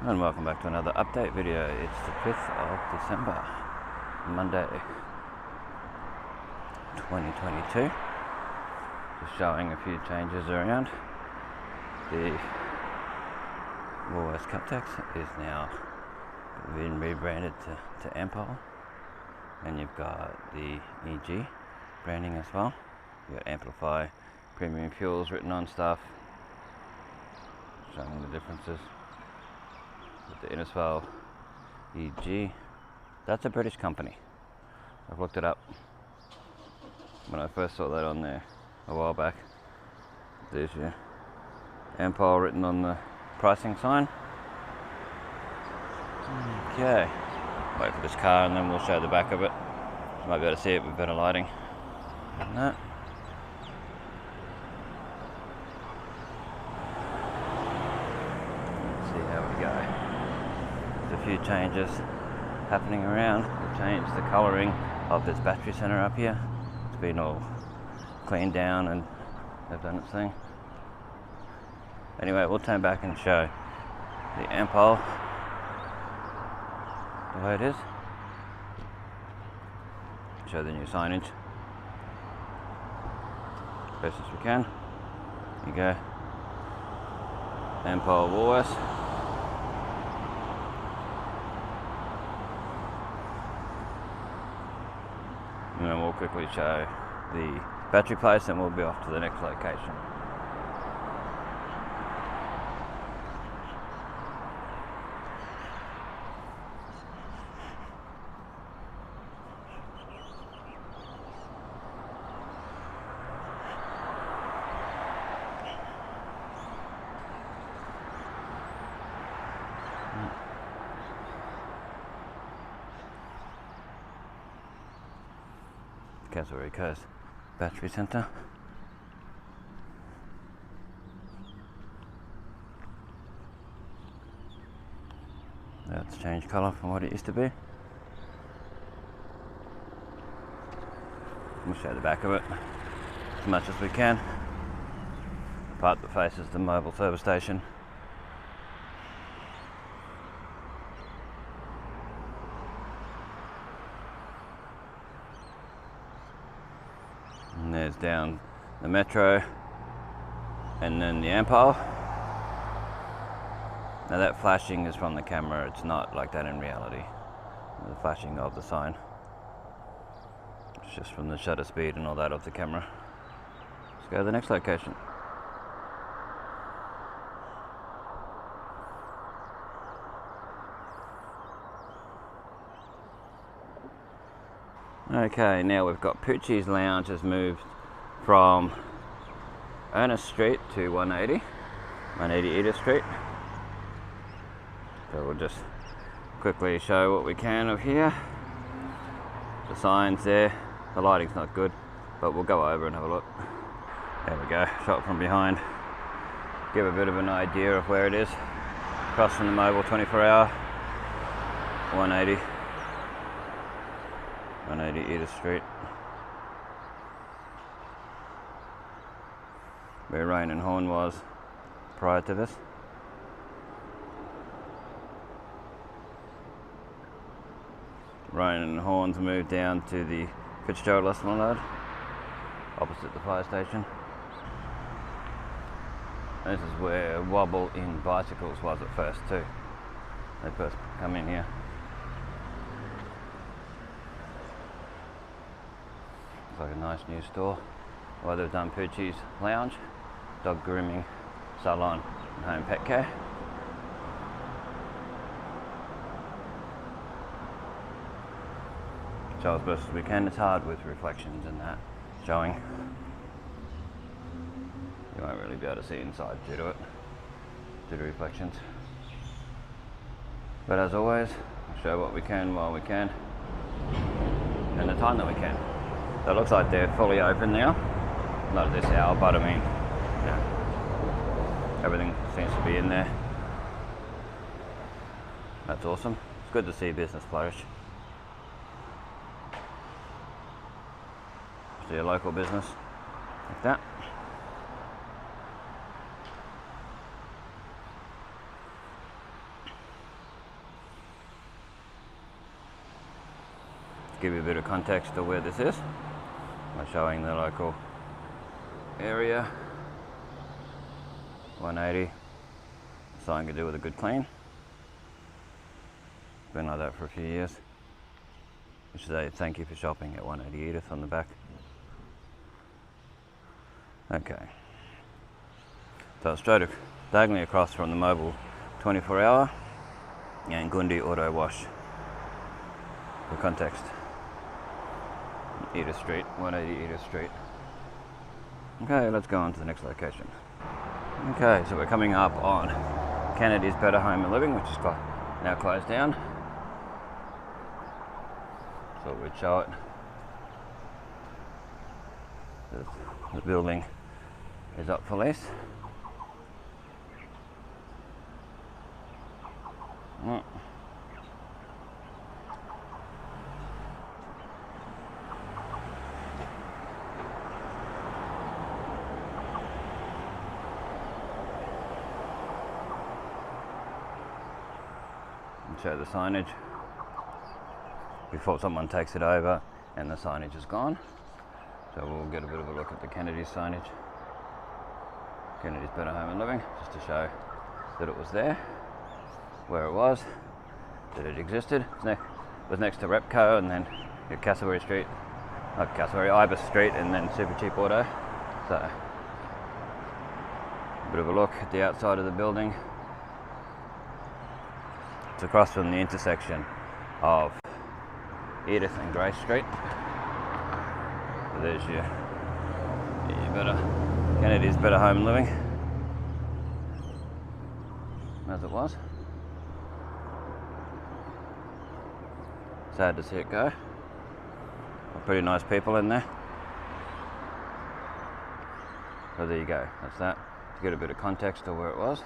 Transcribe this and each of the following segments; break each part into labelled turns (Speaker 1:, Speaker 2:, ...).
Speaker 1: And welcome back to another update video. It's the 5th of December, Monday 2022. Just showing a few changes around. The Woolworths Cuptex is now been rebranded to Ampol, and you've got the EG branding as well. You've got Amplify Premium Fuels written on stuff, showing the differences. With the Innisfail EG, that's a British company. I've looked it up when I first saw that on there a while back. There's your Ampol written on the pricing sign. Okay, wait for this car and then we'll show the back of it. You might be able to see it with better lighting than that. Let's see how we go. There's a few changes happening around. We've changed the colouring of this battery centre up here. It's been all cleaned down and they've done its thing. Anyway, we'll turn back and show the Ampol the way it is. Show the new signage best as we can. Here you go. Ampol Woolworths. And then we'll quickly show the battery place and we'll be off to the next location. Castle Coast Battery Centre. That's changed colour from what it used to be. We'll show the back of it as much as we can. The part that faces the mobile service station. And there's down the Metro and then the Ampol. Now that flashing is from the camera, it's not like that in reality. The flashing of the sign. It's just from the shutter speed and all that of the camera. Let's go to the next location. Okay, now we've got Puccis Lounge has moved from Ernest Street to 180 Edith Street. So we'll just quickly show what we can of here. The signs there, the lighting's not good, but we'll go over and have a look. There we go, shot from behind. Give a bit of an idea of where it is. Across from the mobile 24-hour, 180 Edith Street. Where Rain and Horn was prior to this. Rain and Horns moved down to the Fitzgerald Esplanade, opposite the fire station. This is where Wobble in Bicycles was at first too. They first come in here. It's like a nice new store. Well, they've done Puccis Lounge, dog grooming, salon and home pet care. Show as best as we can. It's hard with reflections and that showing. You won't really be able to see inside due to it, due to reflections. But as always, we'll show what we can while we can, and the time that we can. So it looks like they're fully open now. Not at this hour, but I mean, yeah, everything seems to be in there. That's awesome. It's good to see business flourish. See a local business like that. To give you a bit of context to where this is, I'm showing the local area. 180. Something to do with a good clean. Been like that for a few years. Which is a thank you for shopping at 180 Edith on the back. Okay. So it's straight diagonally across from the mobile 24-hour and Gundi Auto Wash. For context. Edith Street, 180 Edith Street. Okay, let's go on to the next location. Okay, so we're coming up on Kennedy's Better Home and Living, which is now closed down. So we'd show it. The building is up for lease. Show the signage before someone takes it over and the signage is gone. So we'll get a bit of a look at the Kennedy's signage. Kennedy's Better Home and Living, just to show that it was there, where it was, that it existed. It was next to Repco and then your Cassowary Street, not Cassowary, Ibis Street, and then Super Cheap Auto. So a bit of a look at the outside of the building. It's across from the intersection of Edith and Grace Street. So there's your Kennedy's Better Home and Living, as it was. Sad to see it go. Pretty nice people in there. So there you go, that's that. To get a bit of context of where it was.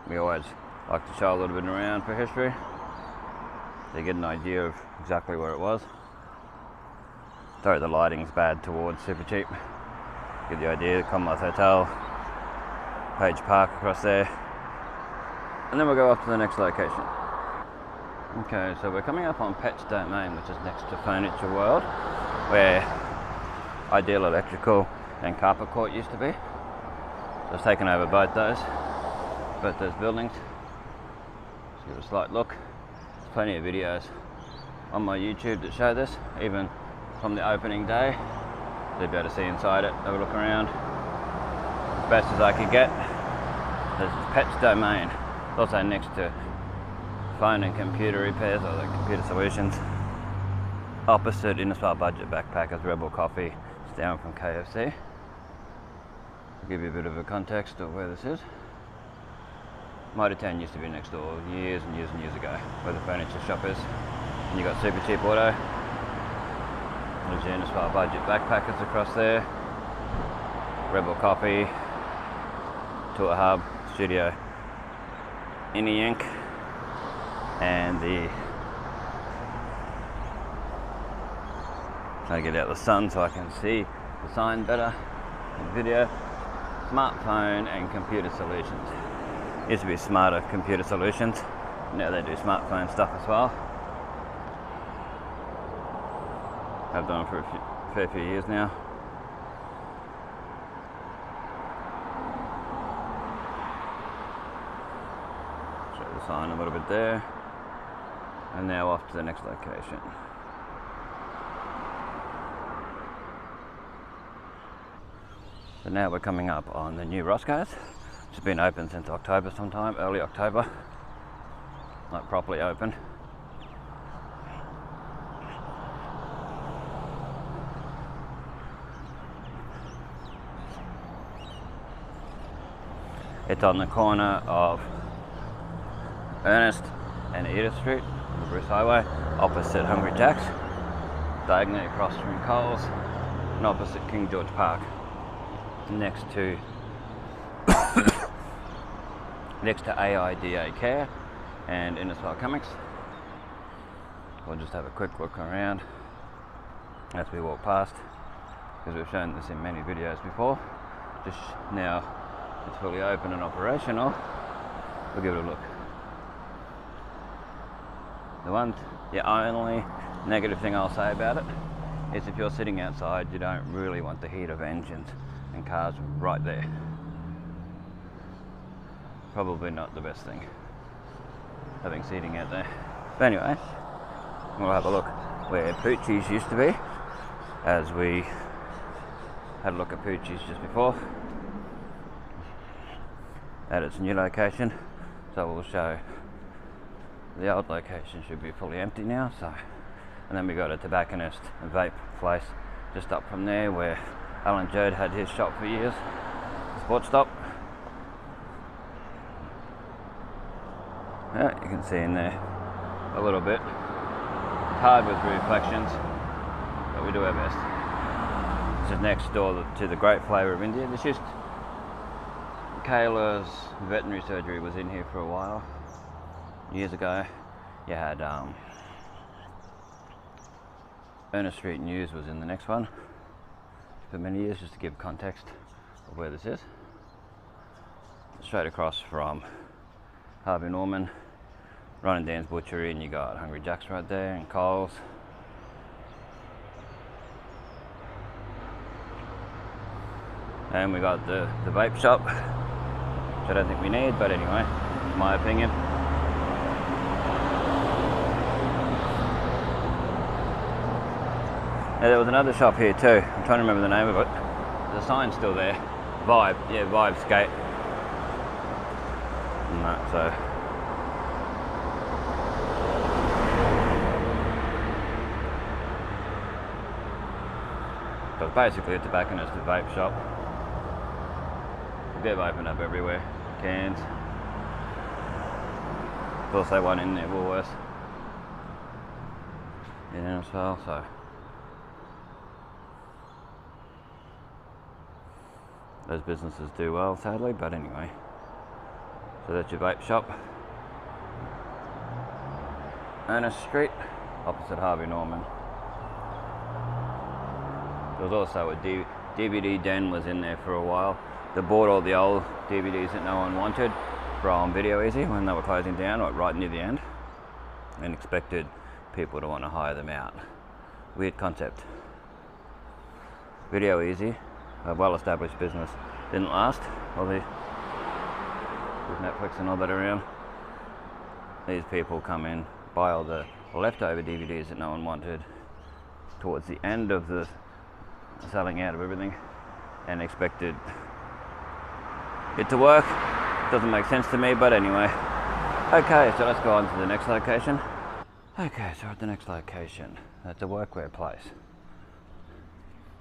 Speaker 1: We always like to show a little bit around for history, so you get an idea of exactly where it was. Sorry, the lighting's bad towards Super Cheap. Get the idea, Commonwealth Hotel, Page Park across there, and then we'll go up to the next location. Okay, so we're coming up on Pet's Domain, which is next to Furniture World, where Ideal Electrical and Carpet Court used to be. So it's taken over both those buildings. Just give it a slight look. There's plenty of videos on my YouTube that show this, even from the opening day. So you'll be able to see inside it, have a look around. As best as I could get. This is Pet's Domain. It's also next to phone and computer repairs, or the computer solutions. Opposite Innisfail Budget Backpackers, Rebel Coffee. It's down from KFC. I'll give you a bit of a context of where this is. Motor Town used to be next door years and years and years ago, where the furniture shop is. And you got Super Cheap Auto. There's your Innisfail Budget Backpackers across there. Rebel Coffee, Tour Hub, Studio Inni Inc. And the, trying to get out the sun so I can see the sign better in the video. Smartphone and Computer Solutions. Used to be Smarter Computer Solutions. Now they do smartphone stuff as well. I've done it for a fair few years now. Show the sign a little bit there. And now off to the next location. So now we're coming up on the new Roscoe's. It's been open since October sometime, early October. Not properly open. It's on the corner of Ernest and Edith Street, on the Bruce Highway, opposite Hungry Jack's, diagonally across from Coles, and opposite King George Park, next to AIDA Care and Innisfail Comics. We'll just have a quick look around as we walk past, because we've shown this in many videos before. Just now it's fully open and operational. We'll give it a look. The one The only negative thing I'll say about it is if you're sitting outside, you don't really want the heat of engines and cars right there. Probably not the best thing, having seating out there. But anyway, we'll have a look where Puccis used to be, as we had a look at Puccis just before at its new location. So we'll show the old location should be fully empty now. So, and then we got a tobacconist and vape place just up from there where Alan Jerd had his shop for years, Sport Stop. Yeah, you can see in there a little bit. It's hard with reflections, but we do our best. This is next door to the Great Flavour of India. It's just Kayla's veterinary surgery was in here for a while. Years ago, you had Ernest Street News was in the next one for many years, just to give context of where this is. Straight across from Harvey Norman, Ron and Dan's Butchery, and you got Hungry Jack's right there, and Coles. And we got the vape shop, which I don't think we need, but anyway, in my opinion. Now, there was another shop here too. I'm trying to remember the name of it. The sign's still there. Vibe, yeah, Vibe Skate. And that, so. So it's basically a tobacconist and vape shop. They've opened up everywhere. Cans. There's also one in there, Woolworths. In Innisfail, so. Those businesses do well, sadly, but anyway. So that's your vape shop. Ernest Street, opposite Harvey Norman. There was also a DVD den was in there for a while. They bought all the old DVDs that no one wanted from Video Easy when they were closing down, like right near the end, and expected people to want to hire them out. Weird concept. Video Easy, a well-established business, didn't last. All the with Netflix and all that around, these people come in, buy all the leftover DVDs that no one wanted towards the end of the selling out of everything, and expected it to work. Doesn't make sense to me, but anyway. Okay, so let's go on to the next location. Okay, so at the next location, that's a workwear place.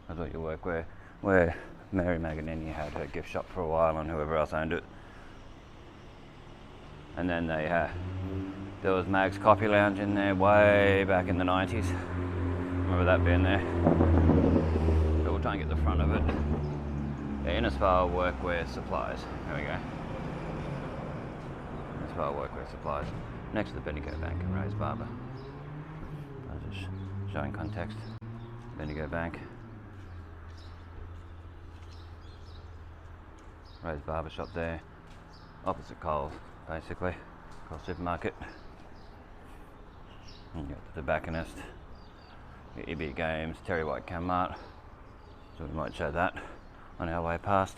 Speaker 1: I thought your workwear, where Mary Maganini had her gift shop for a while and whoever else owned it. And then there was Mag's Coffee Lounge in there way back in the 90s. Remember that being there? So we'll try and get the front of it. Yeah, Innisfail Workwear Supplies. There we go. Innisfail Workwear Supplies. Next to the Bendigo Bank and Rose Barber. I was just showing context. Bendigo Bank. Rose Barber shop there. Opposite Coles, basically. Coles Supermarket. And you got the tobacconist. Your EB Games, Terry White Cam Mart. So we might show that on our way past.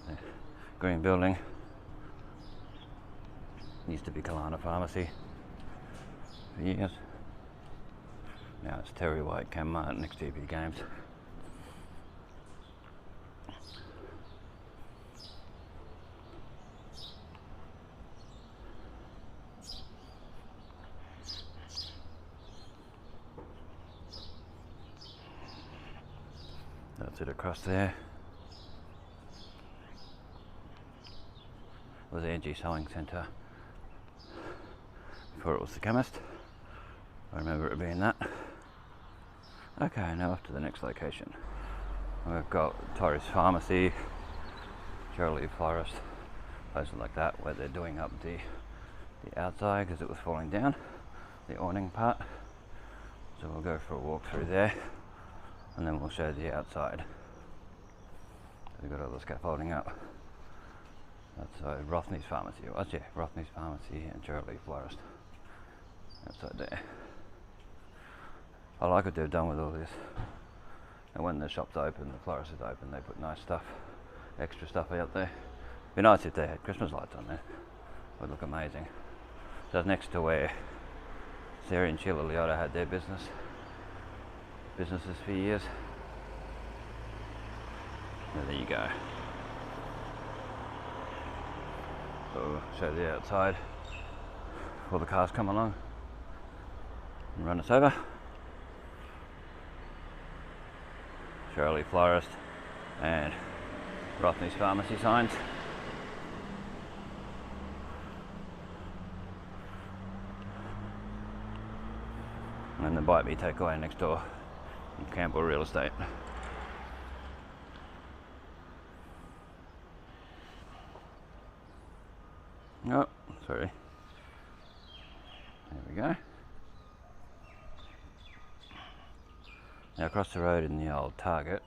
Speaker 1: The green building. Used to be Kalana Pharmacy for years. Now it's Terry White Cam Mart next to EB Games. That's it across there. It was Angie Sewing Centre before it was the chemist. I remember it being that. Okay, now off to the next location. We've got Torres Pharmacy, Cherry Florist, places like that where they're doing up the outside because it was falling down, the awning part. So we'll go for a walk through there and then we'll show the outside. We've got all the scaffolding up. That's Rothney's Pharmacy. It was, yeah, Rothney's Pharmacy and Cherry Florist. outside there. I like what they've done with all this. And when the shop's open, the florist is open, they put nice stuff, extra stuff out there. Be nice if they had Christmas lights on there. Would look amazing. So it's next to where Sarah and Sheila Liotta had their businesses for years. So there you go. So we'll show the outside before the cars come along and run us over. Shirley Florist and Rothney's Pharmacy signs. And the Bite Me Takeaway next door in Campbell Real Estate. Oh, sorry. There we go. Now across the road in the old Target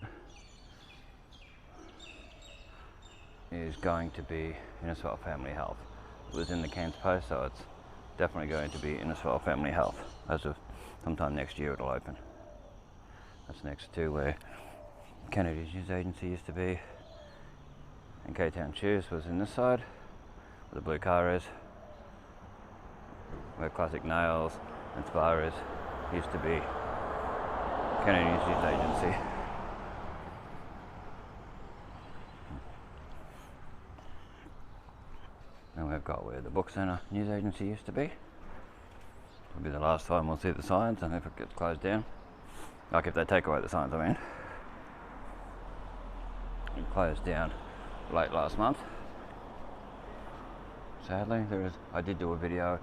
Speaker 1: is going to be Innisfail Family Health. It was in the Cairns Post, so it's definitely going to be Innisfail Family Health. As of sometime next year it'll open. That's next to where Kennedy's News Agency used to be, and K-Town Shoes was in this side, where the blue car is, where Classic Nails and Spa is, used to be Kennedy's News Agency. And we've got where the Book Centre News Agency used to be. It'll be the last time we'll see the signs, and if it gets closed down, like if they take away the signs, I mean. It closed down late last month. Sadly, I did do a video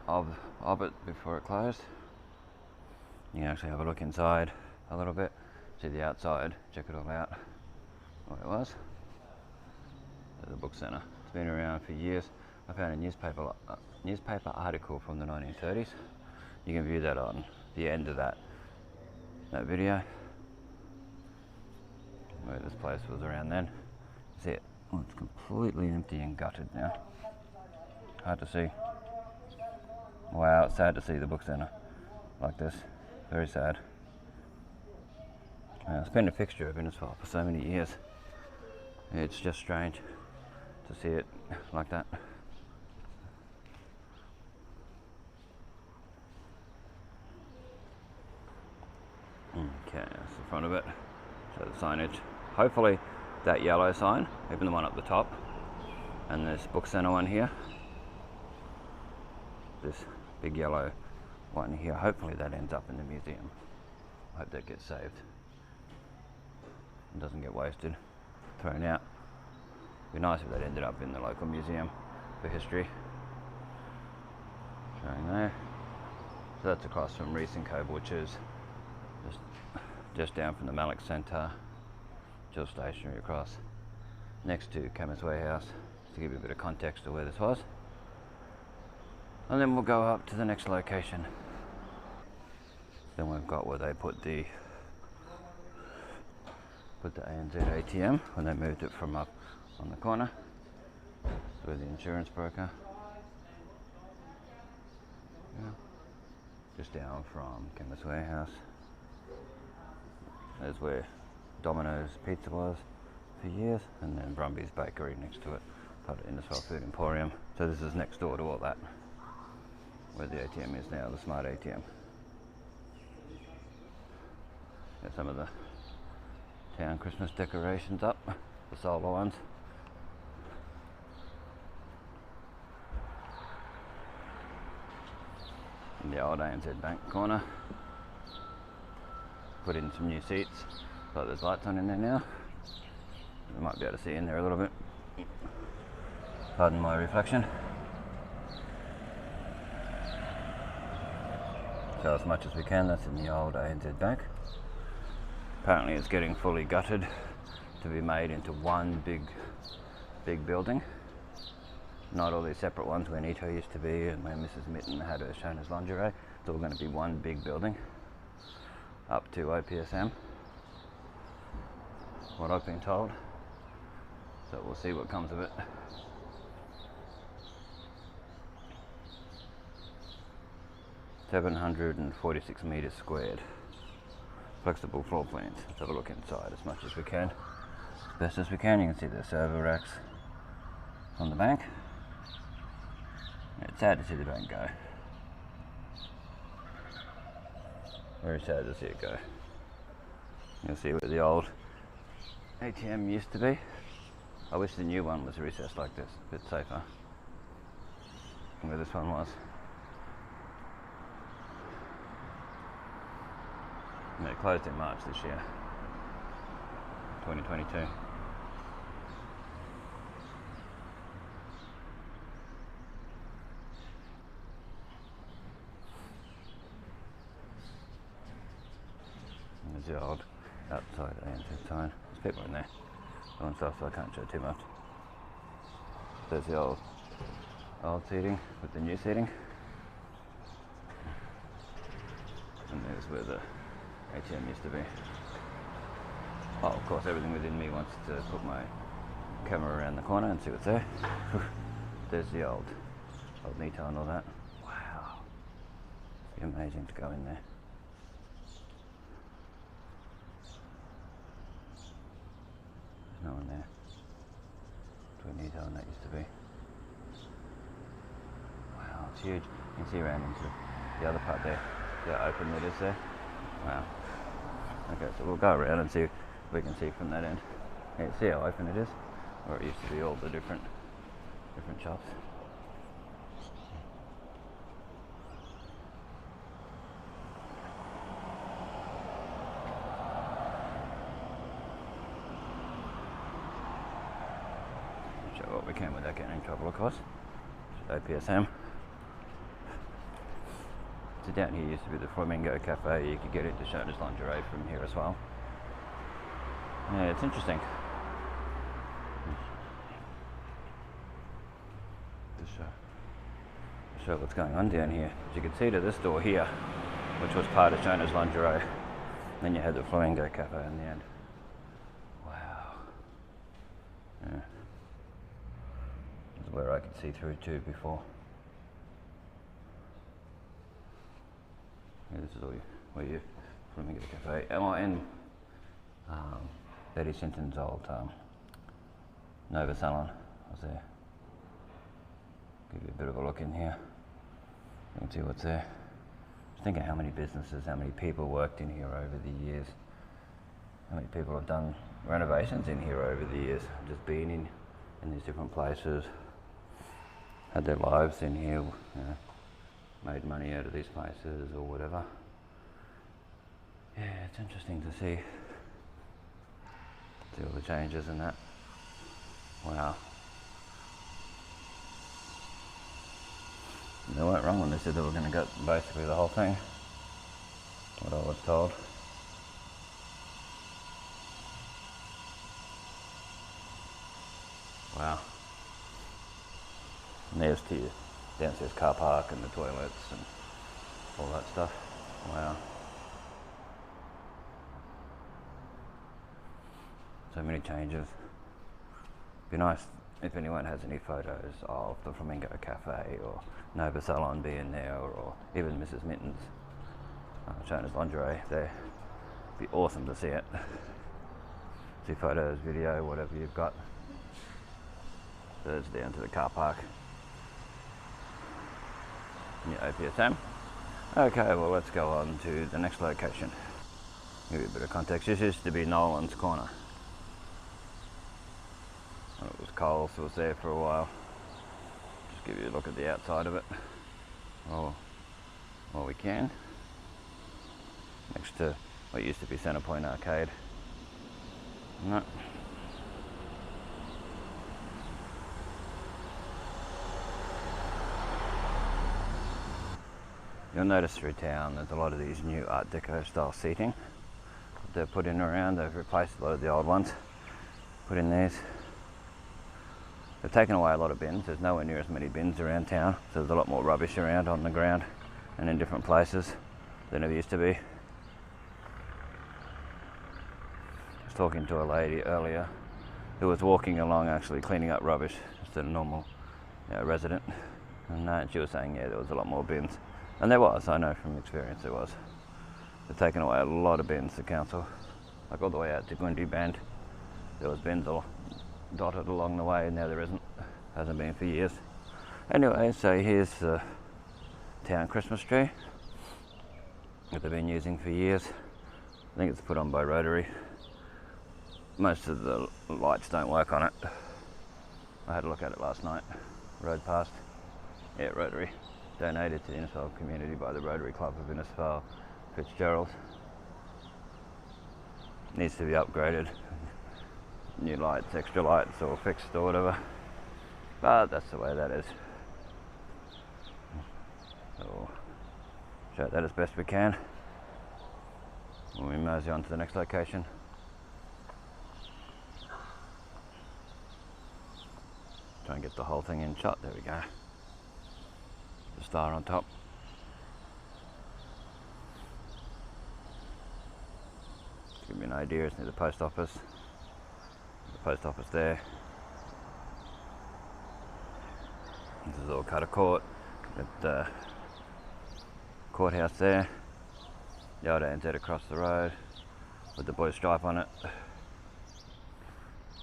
Speaker 1: of it before it closed. You can actually have a look inside a little bit, see the outside, check it all out. What it was. The Book Centre. It's been around for years. I found a newspaper article from the 1930s. You can view that on the end of that video, where this place was around then. See it? Oh, it's completely empty and gutted now. Hard to see. Wow, it's sad to see the Book Centre like this. Very sad. It's been a fixture of Innisfail for so many years. It's just strange to see it like that. Okay, that's the front of it. So the signage. Hopefully that yellow sign, even the one up the top, and this Book Centre one here, this big yellow one here, hopefully that ends up in the museum. I hope that gets saved and doesn't get wasted, thrown out. It'd be nice if that ended up in the local museum for history. Showing there. So that's across from Reese & Co Butchers, just down from the Mallock Centre, Jill Stationery across, next to Chemist Warehouse, just to give you a bit of context of where this was. And then we'll go up to the next location. Then we've got where they put the ANZ ATM when they moved it from up on the corner. Where the insurance broker. Yeah. Just down from Chemist Warehouse. There's where Domino's Pizza was for years, and then Brumby's Bakery next to it, part of Innisfail Food Emporium. So this is next door to all that, where the ATM is now, the smart ATM. Got some of the town Christmas decorations up, the solar ones. In the old ANZ Bank corner. Put in some new seats, but there's lights on in there now. You might be able to see in there a little bit. Pardon my reflection. So as much as we can, that's in the old ANZ Bank. Apparently it's getting fully gutted to be made into one big building. Not all these separate ones where Nito used to be and where Mrs. Mitten had her shown as lingerie. It's all going to be one big building up to OPSM, what I've been told. So we'll see what comes of it. 746 meters squared. Flexible floor plans. Let's have a look inside as much as we can. As best as we can. You can see the server racks on the bank. It's sad to see the bank go. Very sad to see it go. You'll see where the old ATM used to be. I wish the new one was recessed like this, a bit safer. Where this one was. And it closed in March this year, 2022. There's the old outside ANZ sign. There's people in there doing stuff, so I can't show too much. There's the old seating with the new seating. And there's where the ATM used to be. Oh, of course, everything within me wants to put my camera around the corner and see what's there. There's the old Nito and all that. Wow. It'd be amazing to go in there. There's no one there. That's where Nito and that used to be. Wow, it's huge. You can see around into the other part there. See how open it is there? Wow. Okay, so we'll go around and see if we can see from that end. Yeah, see how open it is? Or it used to be all the different shops. Show what we can without getting in trouble, of course. OPSM. So down here used to be the Flamingo Cafe. You could get into Shoners Lingerie from here as well. Yeah, it's interesting. To show what's going on down here. As you can see to this door here, which was part of Shoners Lingerie. Then you had the Flamingo Cafe in the end. Wow. Yeah. This is where I could see through to before. Yeah, this is where you Flamingo Cafe. And Betty Sinton's old Nova Salon was there. Give you a bit of a look in here. You can see what's there. Just thinking how many businesses, how many people worked in here over the years. How many people have done renovations in here over the years. Just been in these different places. Had their lives in here. You know, made money out of these places or whatever. Yeah, it's interesting to see all the changes and that. Wow. And they weren't wrong when they said they were going to gut basically the whole thing. What I was told. Wow. And there's to your downstairs car park and the toilets and all that stuff. Wow. So many changes. Be nice if anyone has any photos of the Flamingo Cafe or Nova Salon being there, or even Mrs. Mitten's Shoners Lingerie there. Be awesome to see it. See photos, video, whatever you've got. There's down to the car park. Your OPSM. Okay, well let's go on to the next location. Give you a bit of context. This used to be Nolan's Corner. And it was Coles, so it was there for a while. Just give you a look at the outside of it while we can. Next to what used to be Centrepoint Arcade. No. You'll notice through town there's a lot of these new Art Deco style seating that they've put in around. They've replaced a lot of the old ones, put in these. They've taken away a lot of bins. There's nowhere near as many bins around town, so there's a lot more rubbish around on the ground and in different places than there used to be. I was talking to a lady earlier who was walking along actually cleaning up rubbish, just a normal resident, and she was saying, yeah, there was a lot more bins And there was, I know from experience there was. They've taken away a lot of bins, the council. Like all the way out to Gwindy Bend. There was bins all dotted along the way, and now there isn't. Hasn't been for years. Anyway, so here's the town Christmas tree that they've been using for years. I think it's put on by Rotary. Most of the lights don't work on it. I had a look at it last night. Rode past. Yeah, Rotary. Donated to the Innisfail community by the Rotary Club of Innisfail Fitzgerald. Needs to be upgraded. New lights, extra lights, or fixed or whatever. But that's the way that is. So show that as best we can when we mosey on to the next location. Try and get the whole thing in shot. There we go. The star on top. To give you an idea, it's near the post office. The post office there. This is all Cutter Court. Got the courthouse there. The old ANZ across the road with the blue stripe on it.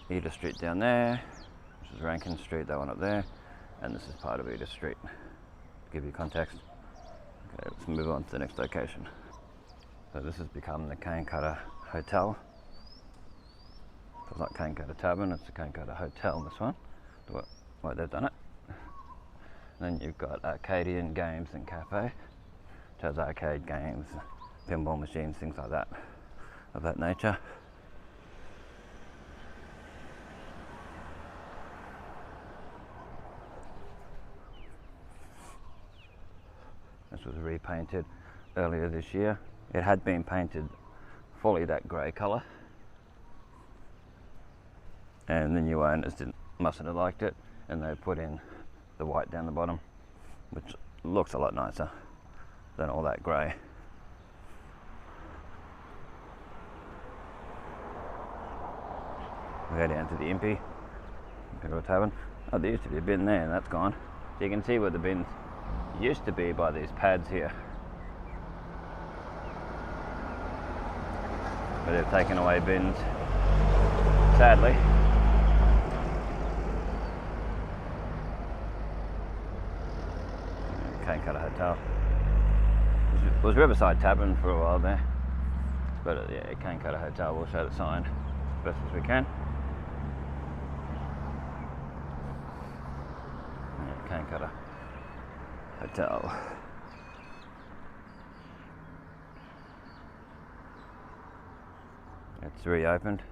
Speaker 1: Eda Street down there. This is Rankin Street, that one up there. And this is part of Eda Street. To give you context. Okay, let's move on to the next location. So this has become the Cane Cutter Hotel. It's not Cane Cutter Tavern, it's the Cane Cutter Hotel, this one. The way they've done it. Then you've got Arcadian Games and Cafe, which has arcade games, pinball machines, things like that, of that nature. This was repainted earlier this year. It had been painted fully that grey colour, and the new owners mustn't have liked it, and they put in the white down the bottom, which looks a lot nicer than all that grey. We go down to the Imperial Tavern. Oh, there used to be a bin there, and that's gone. So you can see where the bins used to be by these pads here. But they've taken away bins, sadly. Cane Cutter Hotel. It was Riverside Tavern for a while there, but yeah, Cane Cutter Hotel. We'll show the sign as best as we can. Yeah, Cane Cutter Hotel. It's reopened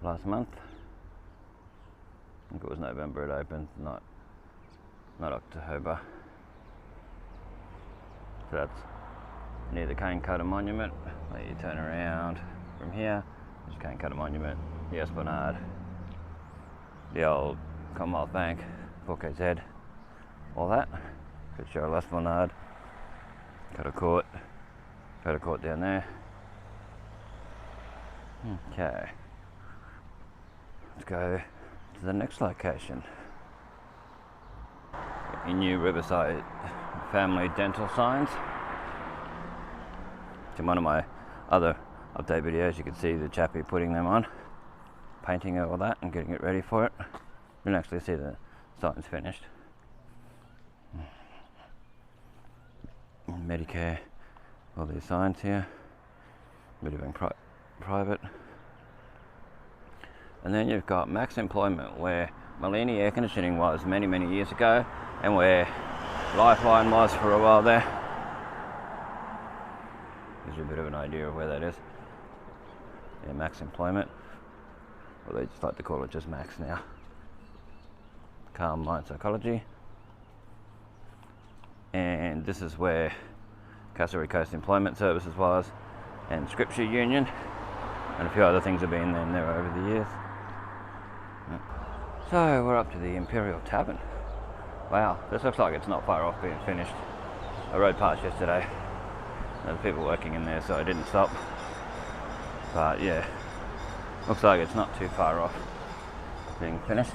Speaker 1: last month. I think it was November it opened, not October. So that's near the Cane Cutter Monument. Let you turn around from here. There's Cane Cutter Monument, the Esplanade, the old Commonwealth Bank, Puccis Head, all that. Fitzgerald Esplanade, Cutter Court down there. Okay, let's go to the next location. A new Riverside family dental signs. In one of my other update videos you can see the chappie putting them on, painting all that and getting it ready for it. You can actually see the signs finished. Medicare, all these signs here, bit of private. And then you've got Max Employment, where Malini Air Conditioning was many years ago, and where Lifeline was for a while there. Gives you a bit of an idea of where that is. Yeah, Max Employment. Well, they just like to call it just Max now. Calm Mind Psychology. And this is where Castlereagh Coast Employment Services was, and Scripture Union, and a few other things have been in there over the years. So we're up to the Imperial Tavern. Wow, this looks like it's not far off being finished. I rode past yesterday. There's people working in there, so I didn't stop. But yeah, looks like it's not too far off being finished.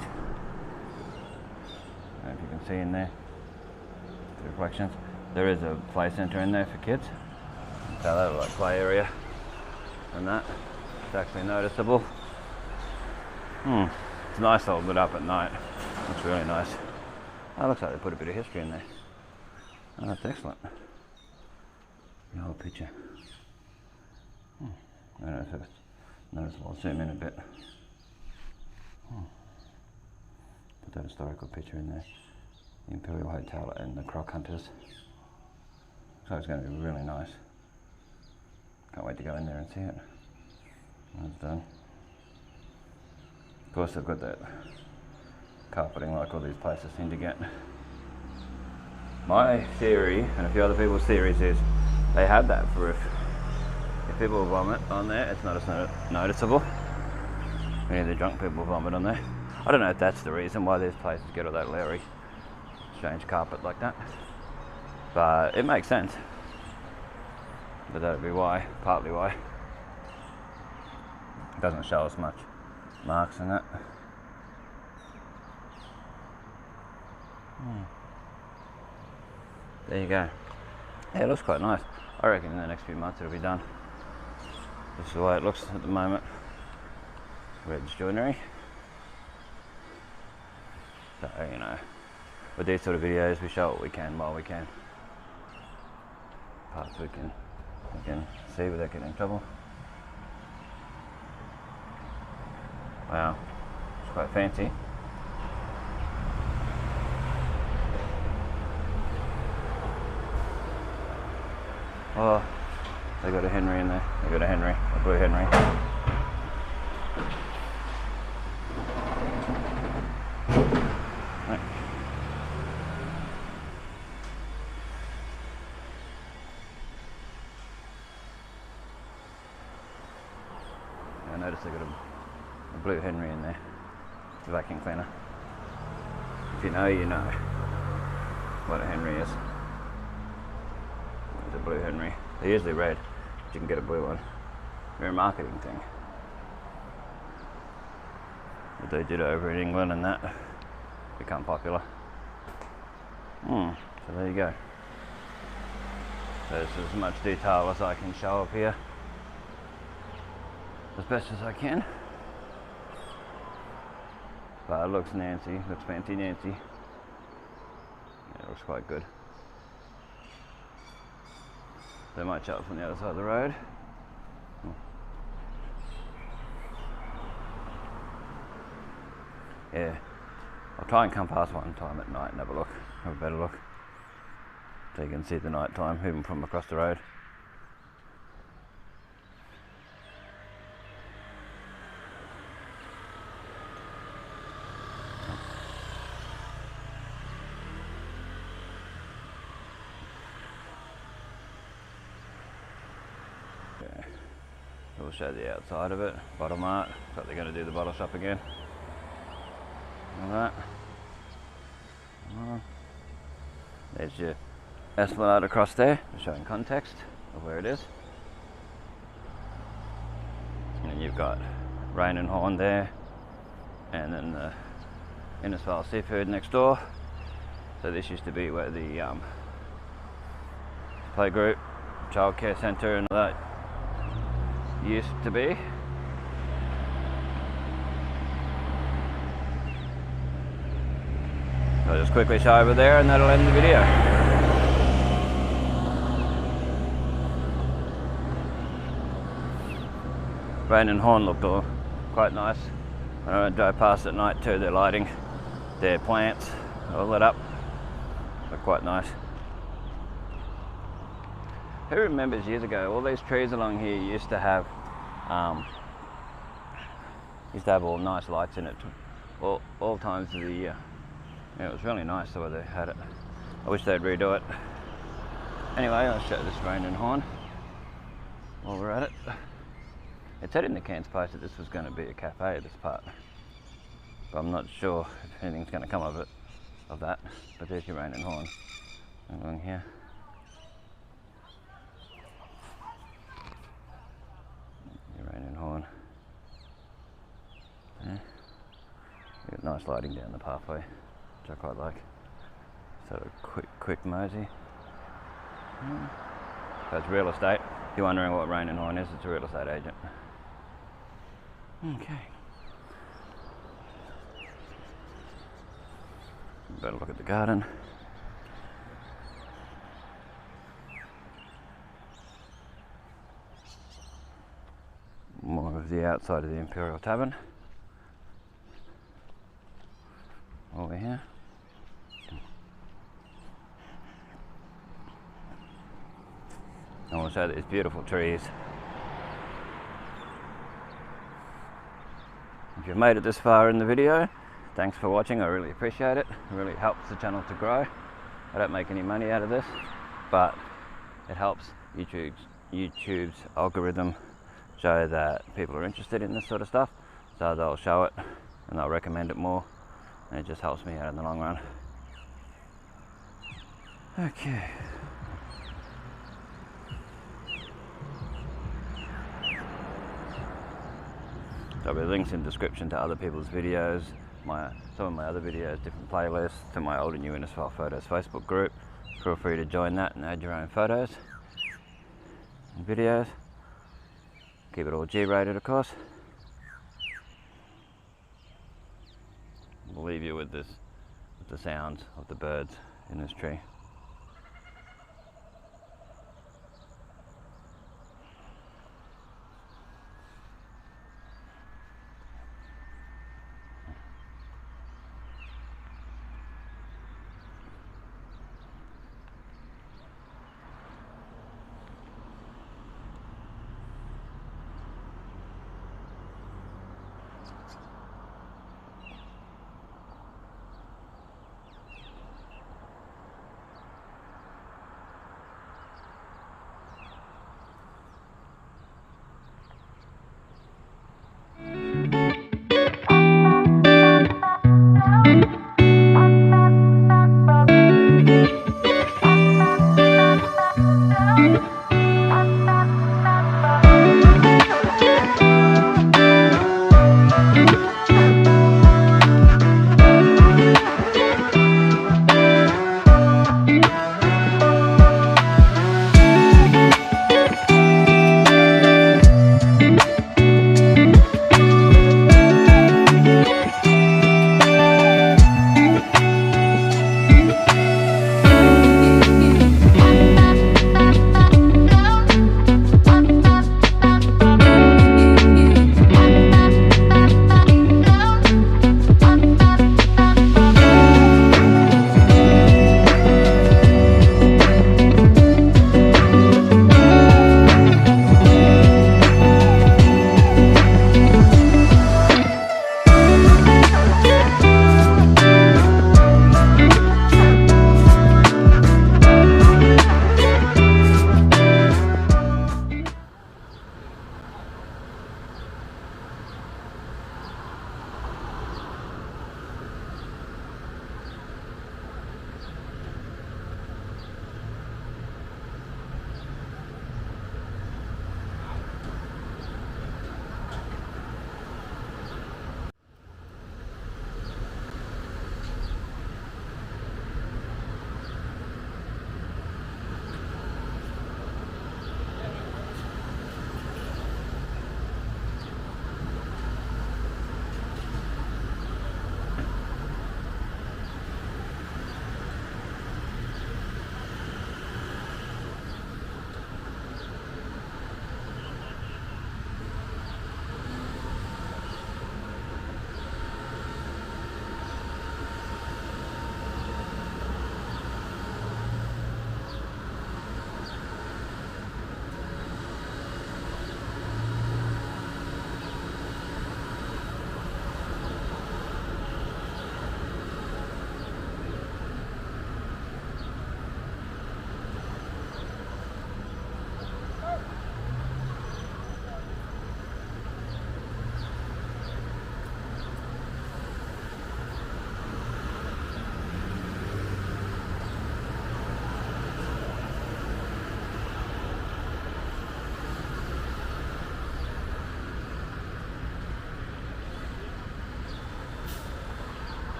Speaker 1: I don't know if you can see in there the reflections. There is a play centre in there for kids. So they have like play area and that. It's actually noticeable. It's nice all lit up at night. Looks really nice. Oh, looks like they put a bit of history in there. Oh, that's excellent. The whole picture. I don't know if it's noticeable. I'll zoom in a bit. Put that historical picture in there. The Imperial Hotel and the Croc Hunters. So it's going to be really nice. Can't wait to go in there and see it when it's done. Of course, they've got that carpeting like all these places seem to get. My theory, and a few other people's theories, is they have that for if people vomit on there, it's not as noticeable. Any of the drunk people vomit on there. I don't know if that's the reason why these places get all that leery, strange carpet like that. But it makes sense. But that'd be why, partly why. It doesn't show us much marks in it. There you go. Yeah, it looks quite nice. I reckon in the next few months it'll be done. This is the way it looks at the moment. Red's joinery. So, you know, with these sort of videos we show what we can while we can. Parts we can see without getting in trouble. Wow, it's quite fancy. Oh, they got a Henry in there. They got a Henry, a blue Henry. Right. I noticed they got a blue Henry in there. The vacuum cleaner. If you know, you know what a Henry is. It's a blue Henry. They're usually red, but you can get a blue one. They're a marketing thing. What they did over in England and that become popular. So there you go. There's as much detail as I can show up here, as best as I can. But it looks Nancy, looks fancy Nancy. Yeah, it looks quite good. They might show up from the other side of the road. Yeah, I'll try and come past one time at night and have a look, have a better look. So you can see the night time, even from across the road. We'll show the outside of it, bottle art. Looks like they're going to do the bottle shop again. All that. There's your esplanade across there, showing context of where it is. And then you've got Rain and Horn there, and then the Innisfail Seafood next door. So this used to be where the playgroup, childcare centre and all that used to be. So I'll just quickly show over there and that'll end the video. Rain and Horn looked all quite nice. When I drove past at night too, their lighting, their plants all lit up. Look quite nice. Who remembers years ago, all these trees along here used to have all nice lights in it, all times of the year. Yeah, it was really nice the way they had it. I wish they'd redo it. Anyway, I'll show this Rain and Horn while we're at it. It said in the Cairns Post that this was going to be a cafe, this part. But I'm not sure if anything's going to come of it, of that. But there's your Rain and Horn along here. Rain and Horn. Yeah. Got nice lighting down the pathway, which I quite like. So a quick mosey. So it's real estate. If you're wondering what Rain and Horn is, it's a real estate agent. Okay. Better look at the garden. More of the outside of the Imperial Tavern. Over here. And also these beautiful trees. If you've made it this far in the video, thanks for watching. I really appreciate it. It really helps the channel to grow. I don't make any money out of this, but it helps YouTube's algorithm show that people are interested in this sort of stuff. So they'll show it and they'll recommend it more, and it just helps me out in the long run. Okay. There'll be links in the description to other people's videos, some of my other videos, different playlists, to my old and new Innisfail Photos Facebook group. Feel free to join that and add your own photos and videos. Keep it all G-rated, of course. We'll leave you with the sounds of the birds in this tree.